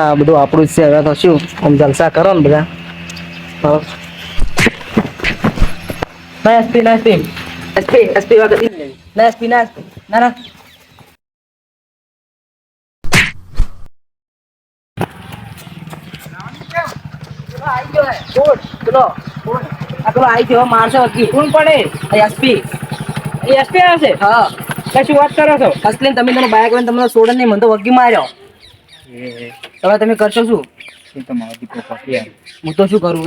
આ બધું આપણું જ છે. હવે તો શું આમ જલસા કરો ને બધા. ના એસપી ના એસપી એસપી એસપી વગર ના એસપી ના ના ના મારશે કોણ પડે એસપી એસપી આવશે. હા કશું વાત કરો છો અસલીન તમે તમે બાઈક લઈને તમને છોડે નહીં મને તો વગી માર્યો. હવે તમે કરશો શું? હું તો શું કરું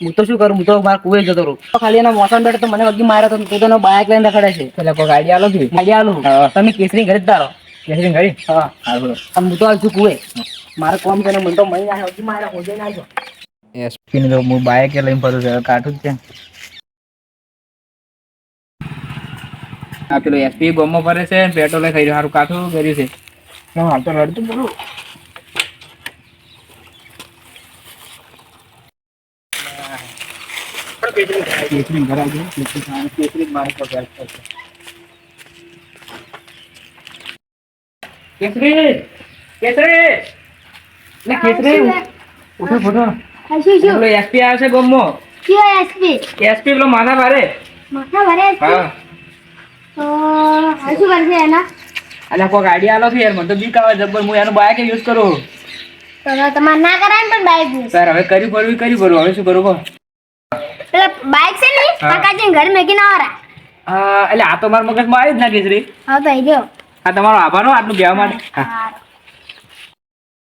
હું તો શું કરું હું તો મારા કુવે જતો રહું ખાલી એના મોસમ બેઠે તો મને વગી માર્યો તો તું તો બાઈક લઈને રખડે છે. એટલે કોઈ ગાડી આલો છું ગાડી આલું તમે કેસરી ઘરે જ તારો કેસરી ઘડી. હા હું તો હાલ છું કુવે મારે કોમ છે મને તો મહી ના વગી માર્યો હોજે ના આવ્યો. એસપી ને તો હું બાઈક લઈને ફરું છું કાઠું જ છે. આ પેલો એસપી ગોમો ફરે છે પેટ્રોલ ખાઈ સારું કાઠું કર્યું છે. હાલ તો રડતું બોલું કેસરી ઘર આવી કેસરી મારે કેસરી કેસરી ને કેસરી ઉઠો ફોટો પેલો એસપી આવે છે ગોમો. કયો એસપી એસપી પેલો માથા ભારે હા તો શું કરશે એના? અલ્યા કોઈ ગાડી આલો છે યાર મને તો બીક આવે જબર હું એનું બાઈક યુઝ કરું. તો તમારે ના કરાય ને પણ બાઈક યુઝ. સર હવે કરી ભરવી હવે શું કરું કહો. પેલા બાઈક છે ને કાકાજી ઘર મેકી ના આવરા. એટલે આ તો મારા મગજમાં આવી જ ના કેસરી. હા તો આવી ગયો. આ તમારો આભાર આટલું કહેવા માટે. હા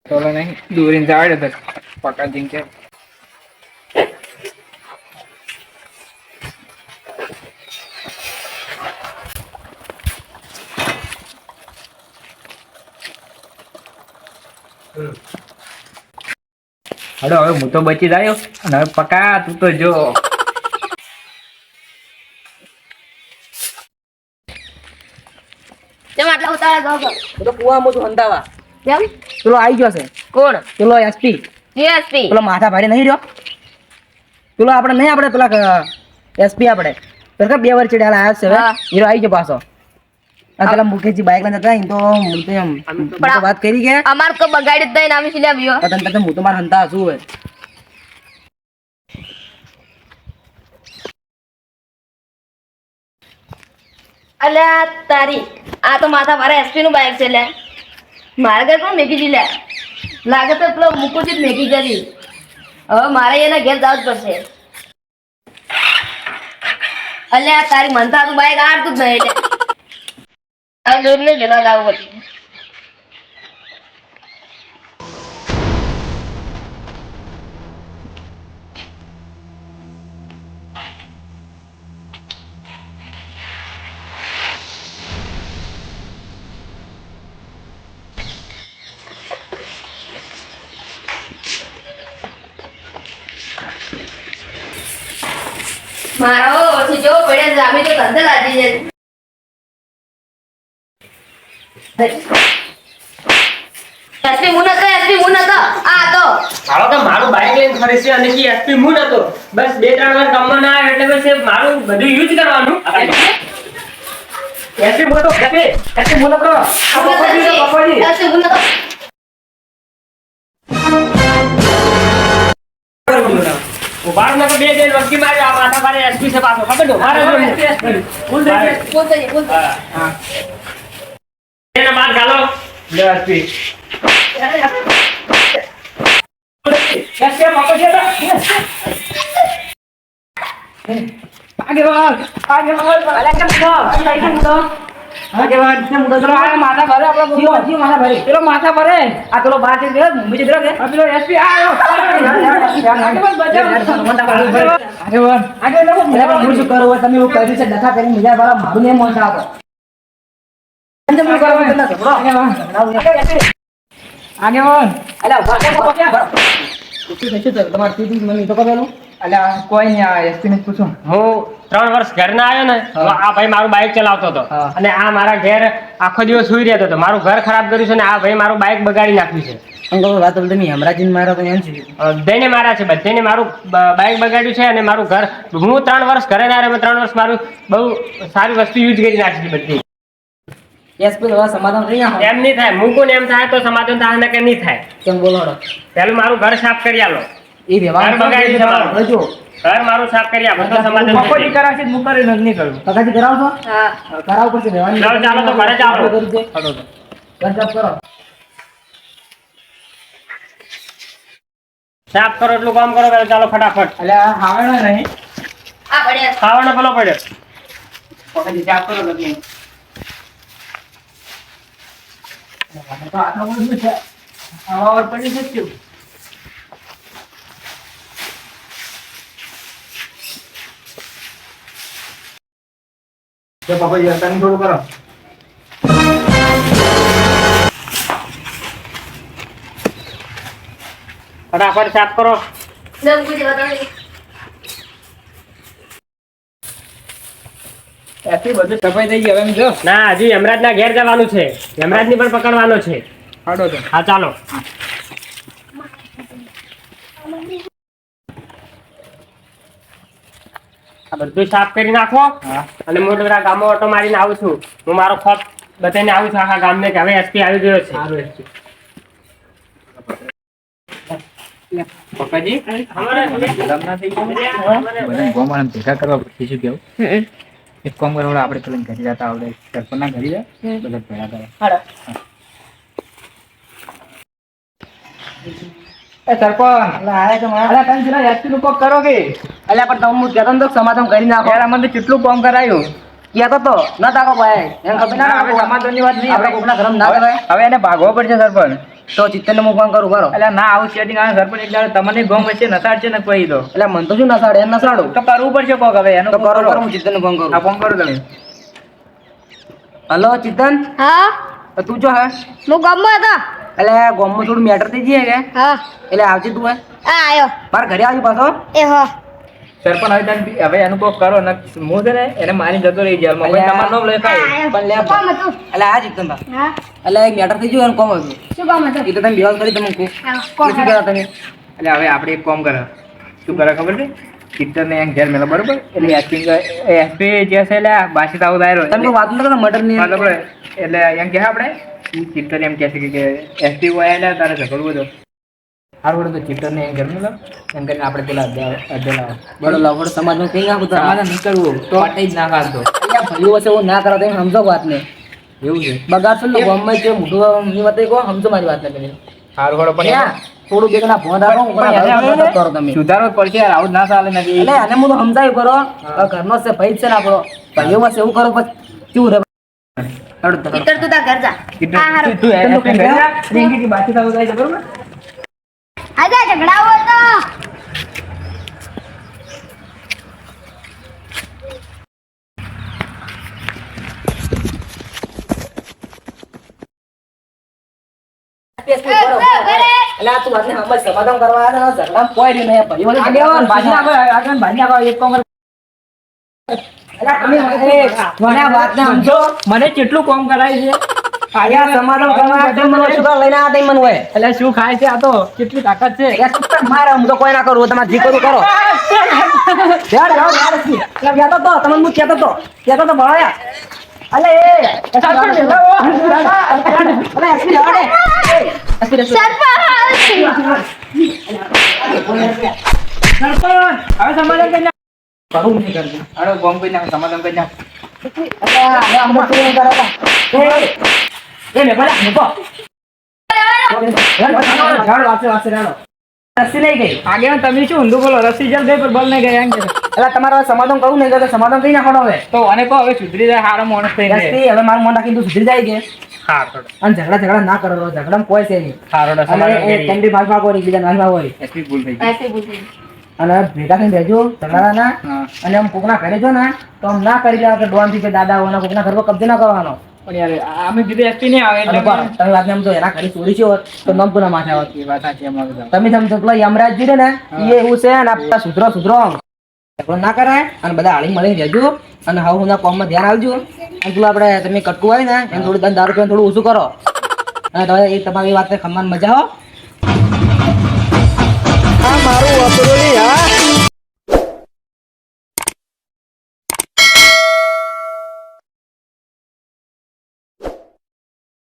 ચલો નહીં દોરીને જવા દે પકાજી કે હડો હવે હું તો બચી રહ્યો અને હવે પકા તું તો જો કેમ આટલા ઉતારા જાવ છો? હું તો કુવામાં છું હંતાવા. કેમ? પેલો આવી ગયો છે. કોણ? પેલો એસપી એસપી પેલો માથા ભારે નહીં રહ્યો પેલો આપણે નહીં આપણે પેલા એસપી આપણે પેલા 2 વર્ષ ચડ્યા આવ્યા છે. હવે હીરો આવી ગયો પાછો. આ પેલા મુકેશજી બાઈક લઈને જતા તો હું તો એમ વાત કરી કે અમાર તો બગાડી જ દઈને આવી છે લ્યા તને હું તો મારા હંતા શું હોય. અલ્યા તારી આ તો માથા મારા એસપી નું બાઈક છે લ્યા. મારે ઘર પણ મેકી દી લ્યા. લાગે તો પેલો મુકુજી જ મેકી કરી. હવે મારે એના ઘેર જવું જ પડશે. અલ્યા તારી મનતા તું બાઈક આડતું જ નહીં એટલે આ દૂર ને જલા લાવવું પડશે. મારો ઓછી જો પડ્યા જામી તો ધંધે લાગી જાય. એસપી મુન હતો આ તો હાલો તો મારું બાઈક લઈને ફરે છે અને કે એસપી મુન હતો બસ 2-3 વાર કામમાં ના આવે એટલે બસ મારું બધું યુઝ કરવાનું. એસપી મુન તો ગપે એસપી મુન તો પપ્પાજી એસપી મુન હતો ઉભાર ને તો 2 દિન વસ્તી મારે આ માથા મારે એસપી છે પાછો ખબર દો મારે બોલ દે હા એના બાદ ગાલો લે એસપી એસપી માકો છે આગેવાન અલા કેમ છો આગેવાન કેમ મુદો આ માથા ભરે આપણો જીવ માથા ભરે પેલો માથા ભરે આ પેલો બાર છે મુંબઈ જતો કે આ પેલો એસપી આયો આગેવાન આગેવાન હું શું કરું તમે હું કરી છે ડખા કરીને બીજા વાળા મારું ને મોન થાતો અંજમ નું કરવા તો બ્રો આગેવાન અલા ઉભા શું તમારે તીધી મને તો કહેલું અલ્યા કોઈ નહીં આ એસપી ને પૂછું. હું 3 વર્ષ ઘર ના આવ્યો ને તો આ ભાઈ મારું બાઈક ચલાવતો હતો અને આ મારા ઘેર આખો દિવસ સુઈ રહેતો હતો. મારું ઘર ખરાબ કર્યું છે ને આ ભાઈ મારું બાઈક બગાડી નાખ્યું છે. અંકલ વાત તો તમે હેમરાજીને મારો તો એમ છે બધાને મારા છે, બધાને મારું બાઇક બગાડ્યું છે અને મારું ઘર, હું 3 વર્ષ ઘરે ના રહ્યો, 3 વર્ષ મારું બહુ સારી વસ્તુ યુઝ કરી નાખી છે બધી. એસપી હવે સમાધાન થઈ ના એમ નહીં થાય, મૂકું ને એમ થાય તો સમાધાન થાય ને કે નહીં થાય. કેમ બોલો પેલું મારું ઘર સાફ કરી આલો. એ વ્યવહાર ઘર બગાડ્યું છે મારું. જો ઘર મારું સાફ કરી આપો તો સમાધાન થઈ મફતી જાય. કરાશે તો હું કરી નહીં કરું. પગાજી કરાવશો હા કરાવ પડશે વ્યવહાર ચાલો ચાલો તો ઘરે ચાલો. ઘર સાફ કરો સાફ કરો એટલું કામ કરો પેલા, ચાલો ફટાફટ. એટલે આ હાવણા નહીં. આ પડ્યા ખાવાનો પેલો પડ્યો. પકડી ચાપ કરો લગી. તો આટલો બધું છે. હવા પર પડી જશે. જો પપ્પા યાર તમે થોડું કરો. ફટાફટ સાફ કરો. જમ કુછ બતાવે એથી બધું સફાઈ થઈ ગઈ હવે એમ જો. ના હજી યમરાજના ઘેર જવાનું છે, યમરાજની પણ પકડવાનો છે. હાડો તો. હા ચાલો. આ બધું સાફ કરી નાખો હા. અને મોટા મોટા ગામમાં ઓટો મારીને આવું છું. હું મારો ખોફ બતાવીને આવું છું આખા ગામને કે હવે એસપી આવી ગયો છે. સારું છે. પપ્પાજી લગ્ન થઈ ગયું. બધા ગોમાન ભેગા કરવા પડશે શું કેવું? એક કામ કરો આપણે પેલા ઘરે જતા આવડે સરપંચના ઘરે જાય બધા ભેગા કરે. હાડો એ સરપંચ આયા તો મારા અલા તમે જરા એસપી નું કોક કરો કે અલ્યા પણ તમે કહેતો ને તો સમાધાન કરી નાખો યાર અમને તો કેટલું કામ કરાયું. કહેતો તો ન તાકો ભાઈ એમ ખબર ના હવે સમાધાનની વાત નહીં. આપણે કોકના ઘરમાં ના કરાય હવે એને ભાગવો પડશે સરપંચ. તો ચિત્તનને હું ફોન કરું બરો એટલે ના આવું સેટિંગ આવે સરપંચ એક દાડો તમને ગોમ વચ્ચે નસાડ છે ને કોઈ તો એટલે મન તો શું નસાડે એમ નસાડું તો કરવું પડશે કોક હવે એનું તો કોક કરો કરો હું ચિત્તનને ફોન કરું આ ફોન કરો તમે. હલો ચિત્તન હા તો તું જો હે હું ગામમાં હતો એટલે ગામમાં થોડું મેટર થઈ જઈએ કે હા એટલે આવજે તું હે આ આયો મારા ઘરે આવજો પાછો એ હો સરપંચ હવે એનું કોક કરો ને હું છે ને એને મારી જતો રહી જેલમાં કોઈ તમારું નામ લખાય. પણ લે કોમ હતું એટલે આ ચિત્તન બા હા એટલે એક મેટર થઈ ગયું એનું કોમ હતું શું કામ હતું એ તો તમે બેવાલ કરી તમે કહું હા, શું કોમ કહેતા તમે એટલે હવે આપણે એક કામ કરે શું કરે ખબર છે ચિત્તર ને ઘેર મેલો બરોબર એટલે એસપી જે છે એટલે બાસી તાવ દાયરો તમે કોઈ વાત ન કરો મટર ની બરોબર એટલે એમ કે આપણે ચિત્તર એમ કહે છે કે એસપી હોય એટલે તારે ઝઘડવું બધું સારું તો ચિત્તર ને ઘેર મેલો એમ કરીને આપણે પેલા અડેલા બડો લાવડ સમાજમાં કઈ નાખું તો સમાધાન નીકળવું તો પાટે જ ના ખાતો અહીંયા ભાઈઓ વચ્ચે એવું ના કરો તમે સમજો વાત ને એવું છે બગાડશો ને ગામમાં જે મોટું ની વાત કહો સમજો મારી વાત ને તમે સારું ખરો પણ ત્યાં થોડું બે જણા ફોન રાખો હું પણ એને ઘરે કરો તમે સુધારવો જ પડશે યાર આવું જ ના ચાલે નથી એટલે આને હું તો સમજાયું કરો ઘરનો છે ભાઈ જ છે ને આપણો ભાઈઓ વચ્ચે એવું કરો પછી કેવું રે હળો તો ચિત્તર તું તાર ઘર જા ચિત્તર હા હારું તું એસપી ઘરે જા રિંકી બાસી તાવ દાય છે બરોબર આજે ઝઘડાવો તો એટલે આ તું વાતને સમજ સમાધાન કરવા આવ્યા છે, ઝઘડામાં કોઈ રહ્યું નહીં ભાઈઓ વચ્ચે આગેવાન ભાજી નાખો એક કામ એટલે તમે મને આ વાતને સમજો મને કેટલું કામ કરાય છે આ સમાધાન કરવા આવ્યા મને શું કરવા લઈને આવ્યા તઈ મને હોય એટલે શું ખાય છે આ તો કેટલી તાકાત છે એટલે તું પણ મારે હું તો કોઈ ના કરું તમારે જે કરવું કરો યાર યાર યાર એટલે કહેતો તો તમને હું કહેતો તો ભણાયા અલે એ અલે એસપી લવાડે એસપી હવે સમાધાન કરી નાખ કરું નહીં કરતું અરે બોમ્બ કરી નાખ સમાધાન કરી નાખ અલે હવે અમને શું કરાતા એ મે ભલા મૂકો જાડો વાસે રાડો રસી લઈ ગઈ આગળ તમે શું ઊંધું બોલો રસી જલ દે પર બલ નહીં ગયા એમ કે એટલે તમારે હવે સમાધાન કરવું નહીં તો સમાધાન કરી નાખો હવે તો અને કહો હવે સુધરી જાય હારો માણસ થઈને રસી હવે મારું મન રાખીને તું સુધરી જાય કે હા થોડો અને ઝઘડા ના કરો ઝઘડામાં કોઈ છે નહીં હારો અને સમાધાન એ કરી કેન્ડી માર હોય બીજા નાખવા હોય એસપી ભૂલ થઈ ગઈ ऐसे बोलते અને ભેગા થઈને રહેજો ઝઘડાના હા અને આમ કોકના ઘરે જો ને તો આમ ના કરી દેવા કે ડોન થી કે દાદા હોના કોકના ઘર પર કબજો ના કરવાનો પણ યાર અમે કીધું એસપી નહીં આવે અને એટલે બસ તમે વાત સમજો એના ઘરે ચોરી છે હોત તો નમ પુના માથે આવત એ વાત સાચી અમારે તો. તમે સમજો પેલા યમરાજજી રે ને એ એવું છે અને આપણા સુધરો ઝઘડો ના કરાય અને બધા હાળી મળીને રહેજો અને હવે હું કોમમાં ધ્યાન આપજો અને પેલું આપણે તમે કટકું હોય ને એમ થોડું દારૂ પીવાનું થોડું ઓછું કરો અને તમે એ તમારી વાત ખમવાની મજા આવો આ મારું વાપરો હા